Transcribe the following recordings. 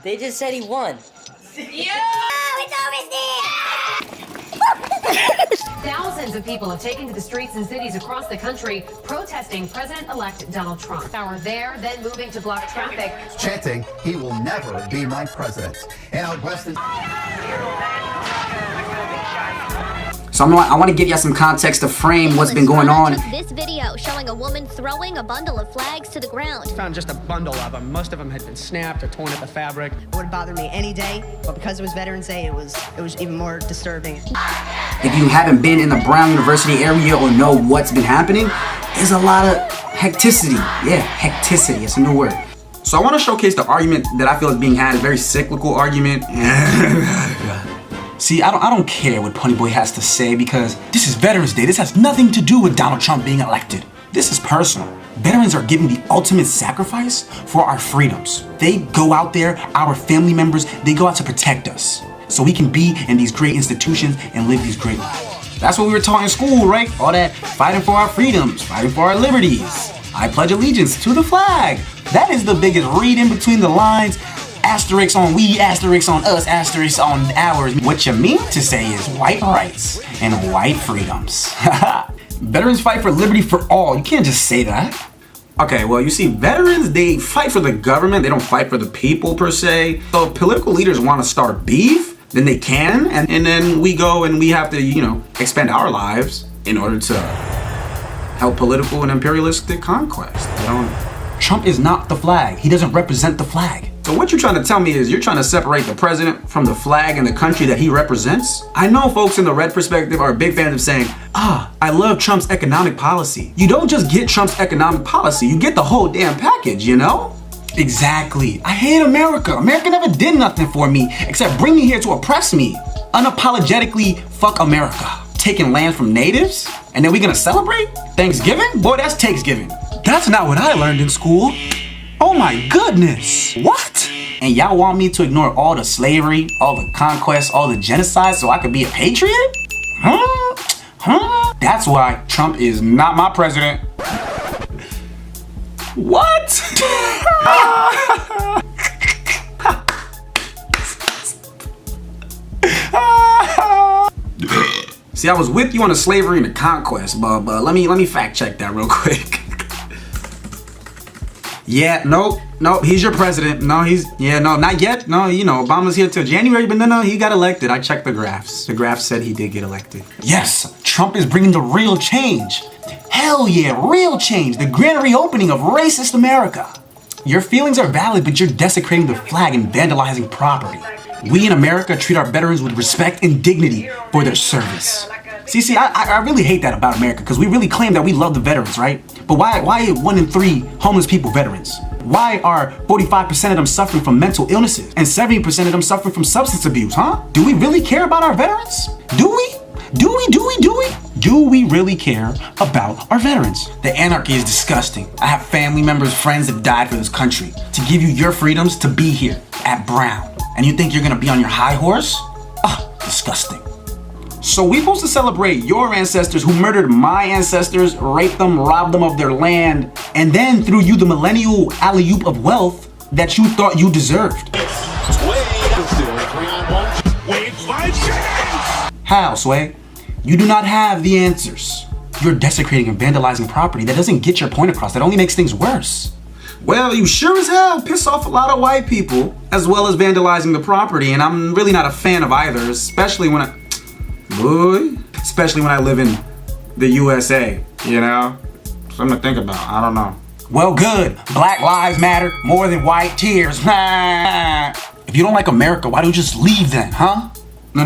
They just said he won. Thousands of people have taken to the streets in cities across the country protesting President-elect Donald Trump. Hour there, then moving to block traffic. Chanting, "He will never be my president." And out west in So I want to give you some context to frame what's been going on. This video showing a woman throwing a bundle of flags to the ground. Found just a bundle of them. Most of them had been snapped or torn at the fabric. It would bother me any day, but because it was Veterans Day, it was even more disturbing. If you haven't been in the Brown University area or know what's been happening, there's a lot of hecticity. Yeah, hecticity, it's a new word. So I want to showcase the argument that I feel is being had, a very cyclical argument. See, I don't care what Pony Boy has to say because this is Veterans Day. This has nothing to do with Donald Trump being elected. This is personal. Veterans are giving the ultimate sacrifice for our freedoms. They go out there, our family members, they go out to protect us so we can be in these great institutions and live these great lives. That's what we were taught in school, right? All that fighting for our freedoms, fighting for our liberties. I pledge allegiance to the flag. That is the biggest read in between the lines. Asterisk on we, asterisk on us, asterisk on ours. What you mean to say is white rights and white freedoms. Veterans fight for liberty for all. You can't just say that. Okay, well, you see, veterans, they fight for the government. They don't fight for the people per se. So if political leaders want to start beef, then they can. And then we go and we have to, expend our lives in order to help political and imperialistic conquest. Trump is not the flag. He doesn't represent the flag. So what you're trying to tell me is you're trying to separate the president from the flag and the country that he represents? I know folks in the red perspective are big fans of saying, I love Trump's economic policy. You don't just get Trump's economic policy, you get the whole damn package, Exactly. I hate America. America never did nothing for me except bring me here to oppress me. Unapologetically, fuck America. Taking land from natives? And then we gonna celebrate? Thanksgiving? Boy, that's Thanksgiving. That's not what I learned in school. Oh my goodness. What? And y'all want me to ignore all the slavery, all the conquest, all the genocide so I could be a patriot? Huh? That's why Trump is not my president. What? See, I was with you on the slavery and the conquest, but let me fact check that real quick. Yeah, nope, he's your president. No, not yet. No, Obama's here till January, but no, he got elected. I checked the graphs. The graphs said he did get elected. Yes, Trump is bringing the real change. Hell yeah, real change. The grand reopening of racist America. Your feelings are valid, but you're desecrating the flag and vandalizing property. We in America treat our veterans with respect and dignity for their service. See, I really hate that about America because we really claim that we love the veterans, right? But why are 1 in 3 homeless people veterans? Why are 45% of them suffering from mental illnesses and 70% of them suffering from substance abuse, huh? Do we really care about our veterans? Do we? Do we really care about our veterans? The anarchy is disgusting. I have family members, friends that died for this country to give you your freedoms to be here at Brown. And you think you're gonna be on your high horse? Disgusting. So we're supposed to celebrate your ancestors who murdered my ancestors, raped them, robbed them of their land, and then threw you the millennial alley-oop of wealth that you thought you deserved. How, Sway? You do not have the answers. You're desecrating and vandalizing property that doesn't get your point across, that only makes things worse. Well, you sure as hell piss off a lot of white people, as well as vandalizing the property, and I'm really not a fan of either, especially when I live in the USA, Something to think about, I don't know. Well, good. Black lives matter more than white tears. If you don't like America, why don't you just leave then, huh? No.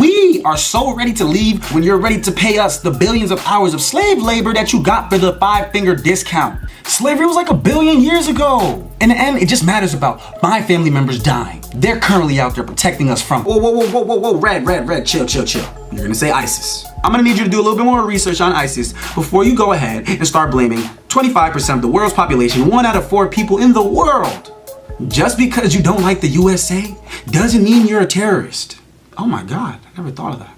We are so ready to leave when you're ready to pay us the billions of hours of slave labor that you got for the 5-finger discount. Slavery was like 1 billion years ago. In the end, it just matters about my family members dying. They're currently out there protecting us from— Whoa, Red, chill. You're gonna say ISIS. I'm gonna need you to do a little bit more research on ISIS before you go ahead and start blaming 25% of the world's population, 1 out of 4 people in the world. Just because you don't like the USA doesn't mean you're a terrorist. Oh my God, I never thought of that.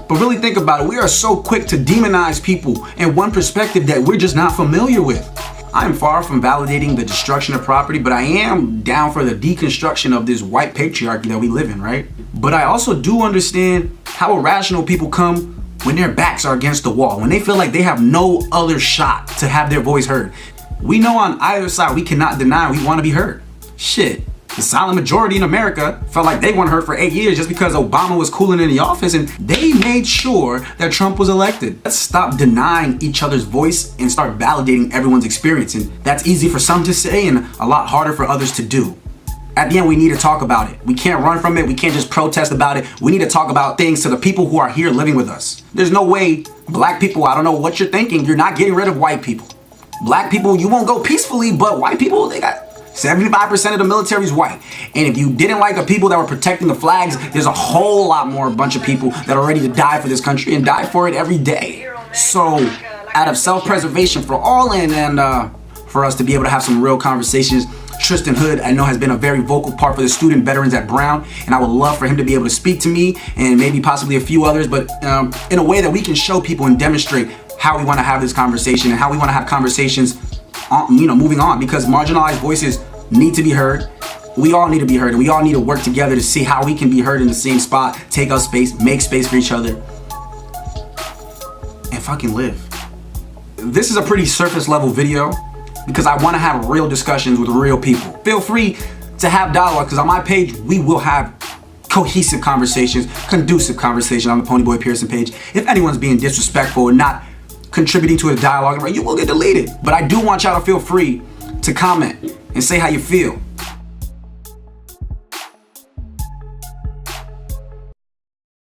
But really think about it, we are so quick to demonize people and one perspective that we're just not familiar with. I'm far from validating the destruction of property, but I am down for the deconstruction of this white patriarchy that we live in, right? But I also do understand how irrational people come when their backs are against the wall, when they feel like they have no other shot to have their voice heard. We know on either side we cannot deny we want to be heard. Shit, the silent majority in America felt like they weren't heard for 8 years just because Obama was cooling in the office, and they made sure that Trump was elected. Let's stop denying each other's voice and start validating everyone's experience. And that's easy for some to say and a lot harder for others to do. At the end, we need to talk about it. We can't run from it. We can't just protest about it. We need to talk about things to the people who are here living with us. There's no way black people, I don't know what you're thinking, you're not getting rid of white people. Black people, you won't go peacefully, but white people, they got 75% of the military is white. And if you didn't like the people that were protecting the flags, there's a whole lot more bunch of people that are ready to die for this country and die for it every day. So out of self-preservation for all and for us to be able to have some real conversations, Tristan Hood, I know, has been a very vocal part for the student veterans at Brown, and I would love for him to be able to speak to me and maybe possibly a few others, but in a way that we can show people and demonstrate how we want to have this conversation and how we want to have conversations moving on, because marginalized voices need to be heard. We all need to be heard, and we all need to work together to see how we can be heard in the same spot, take up space, make space for each other, and fucking live. This is a pretty surface level video because I want to have real discussions with real people. Feel free to have dialogue, because on my page we will have cohesive conversations, conducive conversations on the Ponyboy Pearson page. If anyone's being disrespectful and not contributing to a dialogue, you will get deleted. But I do want y'all to feel free to comment and say how you feel.